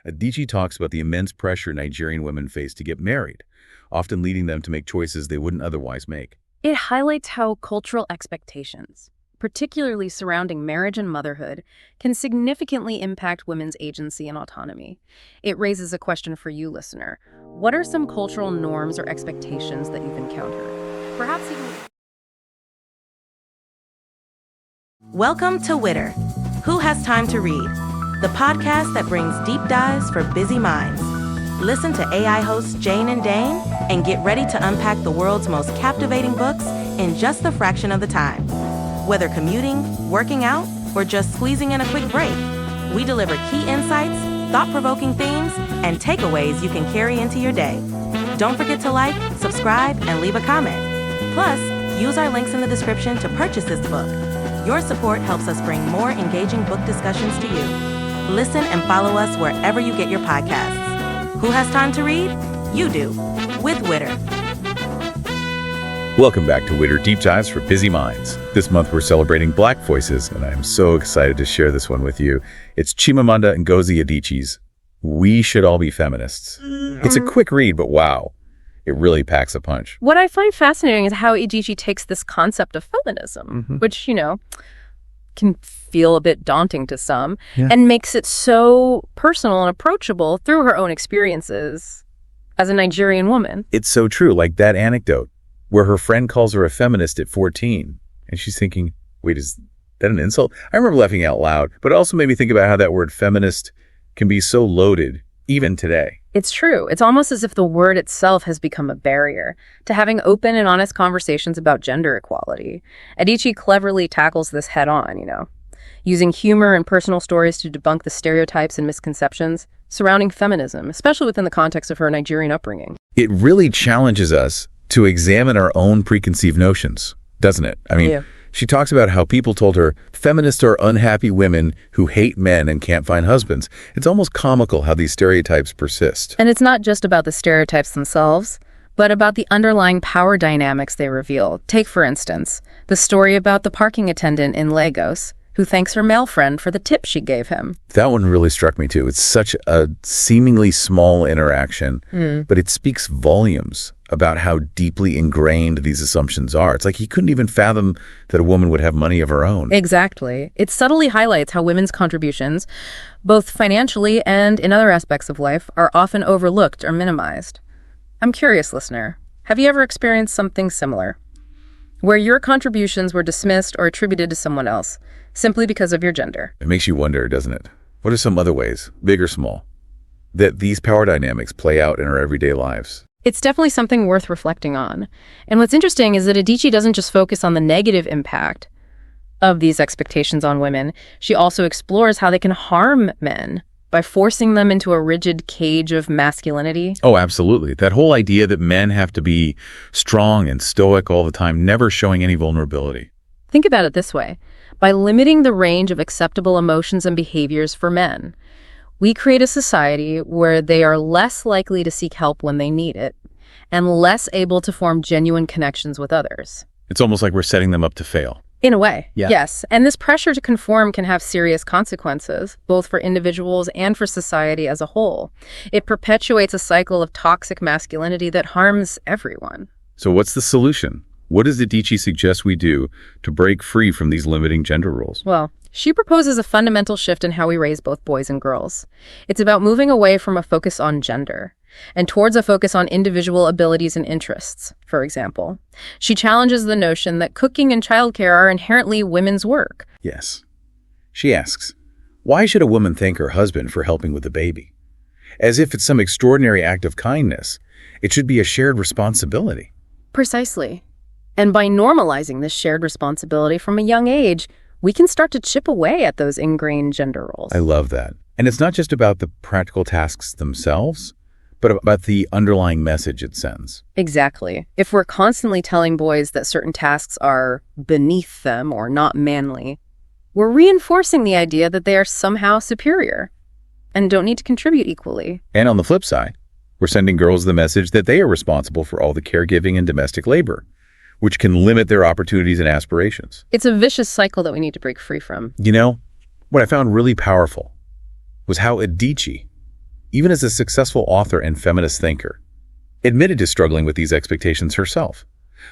Adichie talks about the immense pressure Nigerian women face to get married, often leading them to make choices they wouldn't otherwise make. It highlights how cultural expectations, particularly surrounding marriage and motherhood, can significantly impact women's agency and autonomy. It raises a question for you, listener. What are some cultural norms or expectations that you've encountered? Perhaps even... Welcome to Witter, Who Has Time to Read, the podcast that brings deep dives for busy minds. Listen to AI hosts Jane and Dane and get ready to unpack the world's most captivating books in just a fraction of the time. Whether commuting, working out, or just squeezing in a quick break, we deliver key insights, thought-provoking themes, and takeaways you can carry into your day. Don't forget to like, subscribe, and leave a comment. Plus, use our links in the description to purchase this book. Your support helps us bring more engaging book discussions to you. Listen and follow us wherever you get your podcasts. Who has time to read? You do, with Witter. Welcome back to Witter Deep Dives for Busy Minds. This month we're celebrating Black voices, and I am so excited to share this one with you. It's Chimamanda Ngozi Adichie's We Should All Be Feminists. It's a quick read, but wow, it really packs a punch. What I find fascinating is how Adichie takes this concept of feminism, which, can feel a bit daunting to some, and makes it so personal and approachable through her own experiences as a Nigerian woman. It's so true, like that anecdote where her friend calls her a feminist at 14, and she's thinking, wait, is that an insult? I remember laughing out loud, but it also made me think about how that word feminist can be so loaded, even today. It's true. It's almost as if the word itself has become a barrier to having open and honest conversations about gender equality. Adichie cleverly tackles this head on, using humor and personal stories to debunk the stereotypes and misconceptions surrounding feminism, especially within the context of her Nigerian upbringing. It really challenges us to examine our own preconceived notions, doesn't it? She talks about how people told her feminists are unhappy women who hate men and can't find husbands. It's almost comical how these stereotypes persist. And it's not just about the stereotypes themselves, but about the underlying power dynamics they reveal. Take, for instance, the story about the parking attendant in Lagos who thanks her male friend for the tip she gave him. That one really struck me too. It's such a seemingly small interaction, but it speaks volumes about how deeply ingrained these assumptions are. It's like he couldn't even fathom that a woman would have money of her own. Exactly. It subtly highlights how women's contributions, both financially and in other aspects of life, are often overlooked or minimized. I'm curious, listener, have you ever experienced something similar, where your contributions were dismissed or attributed to someone else, simply because of your gender? It makes you wonder, doesn't it? What are some other ways, big or small, that these power dynamics play out in our everyday lives? It's definitely something worth reflecting on. And what's interesting is that Adichie doesn't just focus on the negative impact of these expectations on women. She also explores how they can harm men by forcing them into a rigid cage of masculinity. Oh, absolutely. That whole idea that men have to be strong and stoic all the time, never showing any vulnerability. Think about it this way. By limiting the range of acceptable emotions and behaviors for men, we create a society where they are less likely to seek help when they need it and less able to form genuine connections with others. It's almost like we're setting them up to fail. In a way, yeah. Yes. And this pressure to conform can have serious consequences, both for individuals and for society as a whole. It perpetuates a cycle of toxic masculinity that harms everyone. So what's the solution? What does Adichie suggest we do to break free from these limiting gender roles? Well, she proposes a fundamental shift in how we raise both boys and girls. It's about moving away from a focus on gender and towards a focus on individual abilities and interests, for example. She challenges the notion that cooking and childcare are inherently women's work. Yes. She asks, why should a woman thank her husband for helping with the baby? As if it's some extraordinary act of kindness. It should be a shared responsibility. Precisely. And by normalizing this shared responsibility from a young age, we can start to chip away at those ingrained gender roles. I love that. And it's not just about the practical tasks themselves, but about the underlying message it sends. Exactly. If we're constantly telling boys that certain tasks are beneath them or not manly, we're reinforcing the idea that they are somehow superior and don't need to contribute equally. And on the flip side, we're sending girls the message that they are responsible for all the caregiving and domestic labor, which can limit their opportunities and aspirations. It's a vicious cycle that we need to break free from. What I found really powerful was how Adichie even as a successful author and feminist thinker, admitted to struggling with these expectations herself.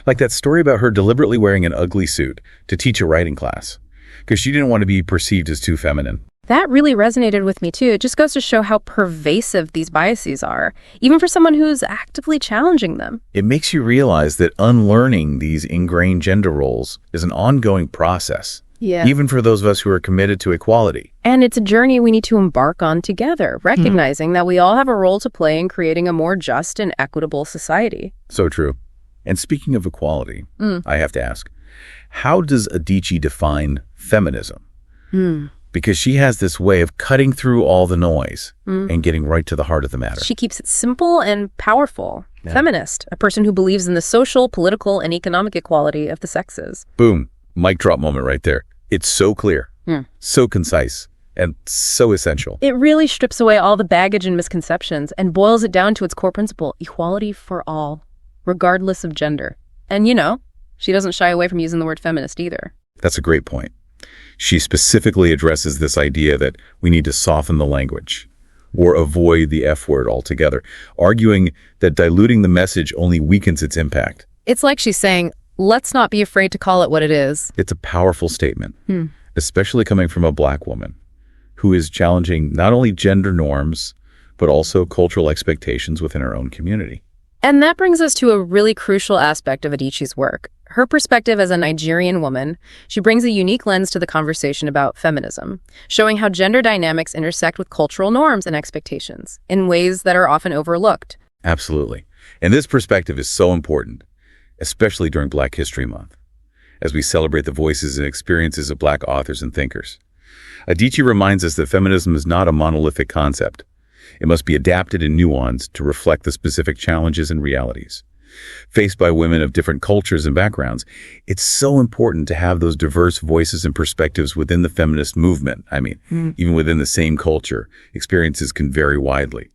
Like that story about her deliberately wearing an ugly suit to teach a writing class, because she didn't want to be perceived as too feminine. That really resonated with me too. It just goes to show how pervasive these biases are, even for someone who's actively challenging them. It makes you realize that unlearning these ingrained gender roles is an ongoing process, even for those of us who are committed to equality. And it's a journey we need to embark on together, recognizing that we all have a role to play in creating a more just and equitable society. So true. And speaking of equality, I have to ask, how does Adichie define feminism? Because she has this way of cutting through all the noise and getting right to the heart of the matter. She keeps it simple and powerful. Yeah. Feminist, a person who believes in the social, political, and economic equality of the sexes. Boom. Mic drop moment right there. It's so clear, so concise, and so essential. It really strips away all the baggage and misconceptions and boils it down to its core principle, equality for all, regardless of gender. And she doesn't shy away from using the word feminist either. That's a great point. She specifically addresses this idea that we need to soften the language or avoid the F word altogether, arguing that diluting the message only weakens its impact. It's like she's saying, let's not be afraid to call it what it is. It's a powerful statement, especially coming from a Black woman who is challenging not only gender norms, but also cultural expectations within her own community. And that brings us to a really crucial aspect of Adichie's work. Her perspective as a Nigerian woman, she brings a unique lens to the conversation about feminism, showing how gender dynamics intersect with cultural norms and expectations in ways that are often overlooked. Absolutely. And this perspective is so important, especially during Black History Month, as we celebrate the voices and experiences of Black authors and thinkers. Adichie reminds us that feminism is not a monolithic concept. It must be adapted and nuanced to reflect the specific challenges and realities faced by women of different cultures and backgrounds. It's so important to have those diverse voices and perspectives within the feminist movement. Even within the same culture, experiences can vary widely.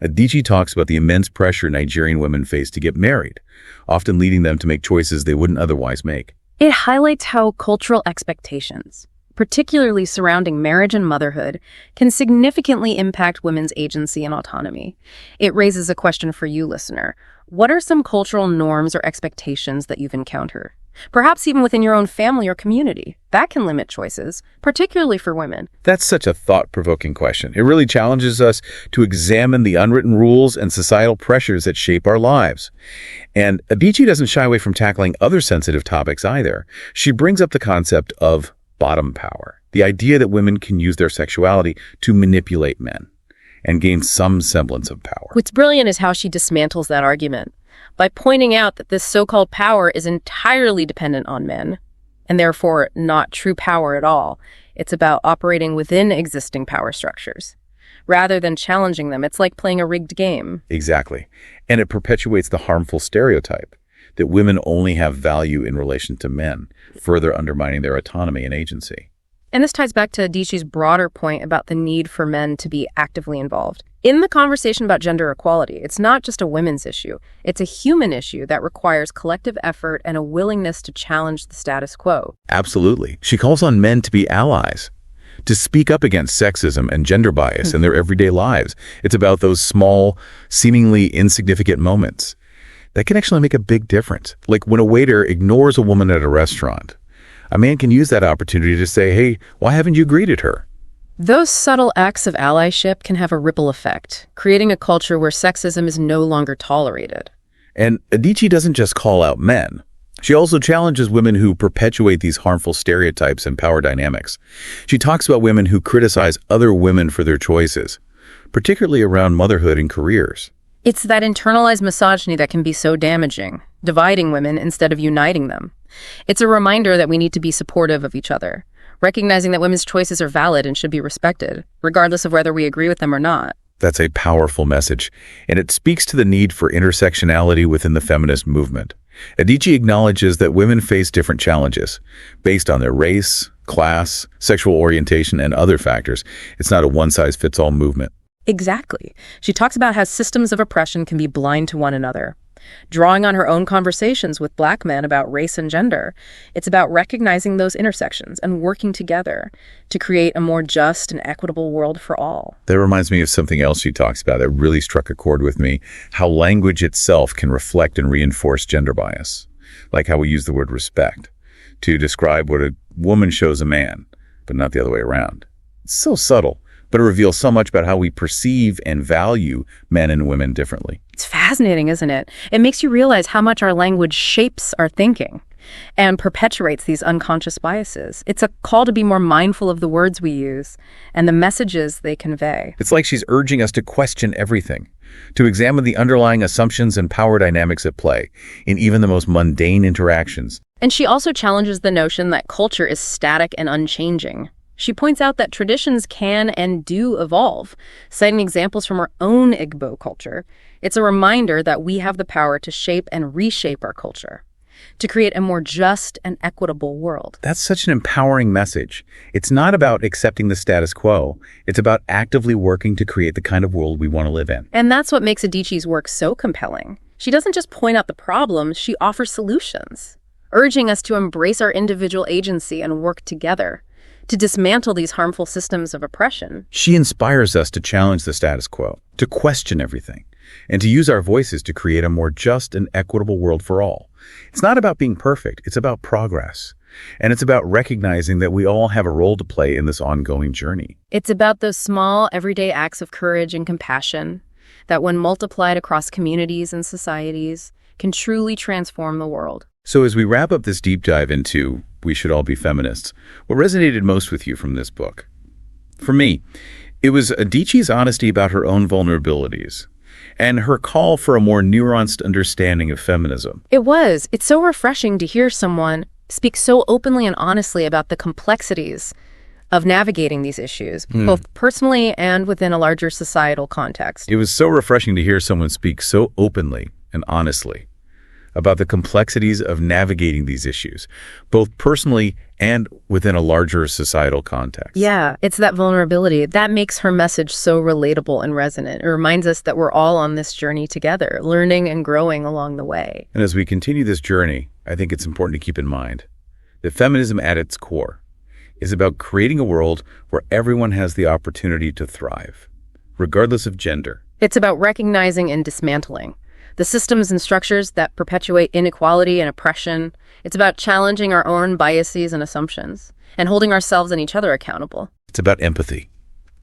Adichie talks about the immense pressure Nigerian women face to get married, often leading them to make choices they wouldn't otherwise make. It highlights how cultural expectations, particularly surrounding marriage and motherhood, can significantly impact women's agency and autonomy. It raises a question for you, listener. What are some cultural norms or expectations that you've encountered? Perhaps even within your own family or community. That can limit choices, particularly for women. That's such a thought-provoking question. It really challenges us to examine the unwritten rules and societal pressures that shape our lives. And Adichie doesn't shy away from tackling other sensitive topics either. She brings up the concept of bottom power, the idea that women can use their sexuality to manipulate men and gain some semblance of power. What's brilliant is how she dismantles that argument by pointing out that this so-called power is entirely dependent on men, and therefore not true power at all. It's about operating within existing power structures. Rather than challenging them, it's like playing a rigged game. Exactly. And it perpetuates the harmful stereotype that women only have value in relation to men, further undermining their autonomy and agency. And this ties back to Adichie's broader point about the need for men to be actively involved. In the conversation about gender equality, it's not just a women's issue. It's a human issue that requires collective effort and a willingness to challenge the status quo. Absolutely. She calls on men to be allies, to speak up against sexism and gender bias in their everyday lives. It's about those small, seemingly insignificant moments that can actually make a big difference. Like when a waiter ignores a woman at a restaurant, a man can use that opportunity to say, hey, why haven't you greeted her? Those subtle acts of allyship can have a ripple effect, creating a culture where sexism is no longer tolerated. And Adichie doesn't just call out men. She also challenges women who perpetuate these harmful stereotypes and power dynamics. She talks about women who criticize other women for their choices, particularly around motherhood and careers. It's that internalized misogyny that can be so damaging, dividing women instead of uniting them. It's a reminder that we need to be supportive of each other, recognizing that women's choices are valid and should be respected, regardless of whether we agree with them or not. That's a powerful message, and it speaks to the need for intersectionality within the feminist movement. Adichie acknowledges that women face different challenges based on their race, class, sexual orientation, and other factors. It's not a one-size-fits-all movement. Exactly. She talks about how systems of oppression can be blind to one another. drawing on her own conversations with Black men about race and gender. It's about recognizing those intersections and working together to create a more just and equitable world for all. That reminds me of something else she talks about that really struck a chord with me, how language itself can reflect and reinforce gender bias, like how we use the word respect to describe what a woman shows a man, but not the other way around. It's so subtle, but it reveals so much about how we perceive and value men and women differently. It's fascinating, isn't it? It makes you realize how much our language shapes our thinking and perpetuates these unconscious biases. It's a call to be more mindful of the words we use and the messages they convey. It's like she's urging us to question everything, to examine the underlying assumptions and power dynamics at play in even the most mundane interactions. And she also challenges the notion that culture is static and unchanging. She points out that traditions can and do evolve, citing examples from her own Igbo culture. It's a reminder that we have the power to shape and reshape our culture, to create a more just and equitable world. That's such an empowering message. It's not about accepting the status quo. It's about actively working to create the kind of world we want to live in. And that's what makes Adichie's work so compelling. She doesn't just point out the problems, she offers solutions, urging us to embrace our individual agency and work together to dismantle these harmful systems of oppression. She inspires us to challenge the status quo, to question everything, and to use our voices to create a more just and equitable world for all. It's not about being perfect, it's about progress. And it's about recognizing that we all have a role to play in this ongoing journey. It's about those small, everyday acts of courage and compassion that, when multiplied across communities and societies, can truly transform the world. So as we wrap up this deep dive into We Should All Be Feminists, what resonated most with you from this book? For me, it was Adichie's honesty about her own vulnerabilities and her call for a more nuanced understanding of feminism. It's so refreshing to hear someone speak so openly and honestly about the complexities of navigating these issues, both personally and within a larger societal context. It was so refreshing to hear someone speak so openly and honestly about the complexities of navigating these issues, both personally and within a larger societal context. Yeah, it's that vulnerability that makes her message so relatable and resonant. It reminds us that we're all on this journey together, learning and growing along the way. And as we continue this journey, I think it's important to keep in mind that feminism at its core is about creating a world where everyone has the opportunity to thrive, regardless of gender. It's about recognizing and dismantling the systems and structures that perpetuate inequality and oppression. It's about challenging our own biases and assumptions and holding ourselves and each other accountable. It's about empathy,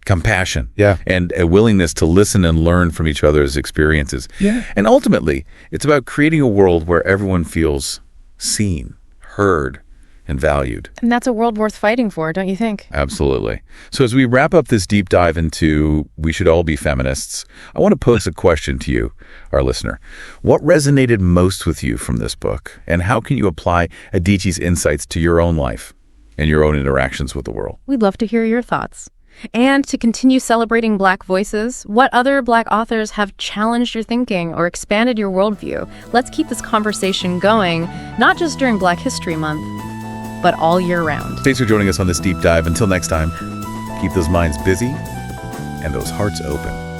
compassion, and a willingness to listen and learn from each other's experiences. And ultimately, it's about creating a world where everyone feels seen, heard, and valued. And that's a world worth fighting for, don't you think? Absolutely. So as we wrap up this deep dive into We Should All Be Feminists, I want to pose a question to you, our listener. What resonated most with you from this book, and how can you apply Adichie's insights to your own life and your own interactions with the world? We'd love to hear your thoughts. And to continue celebrating Black voices, what other Black authors have challenged your thinking or expanded your worldview? Let's keep this conversation going, not just during Black History Month, but all year round. Thanks for joining us on this deep dive. Until next time, keep those minds busy and those hearts open.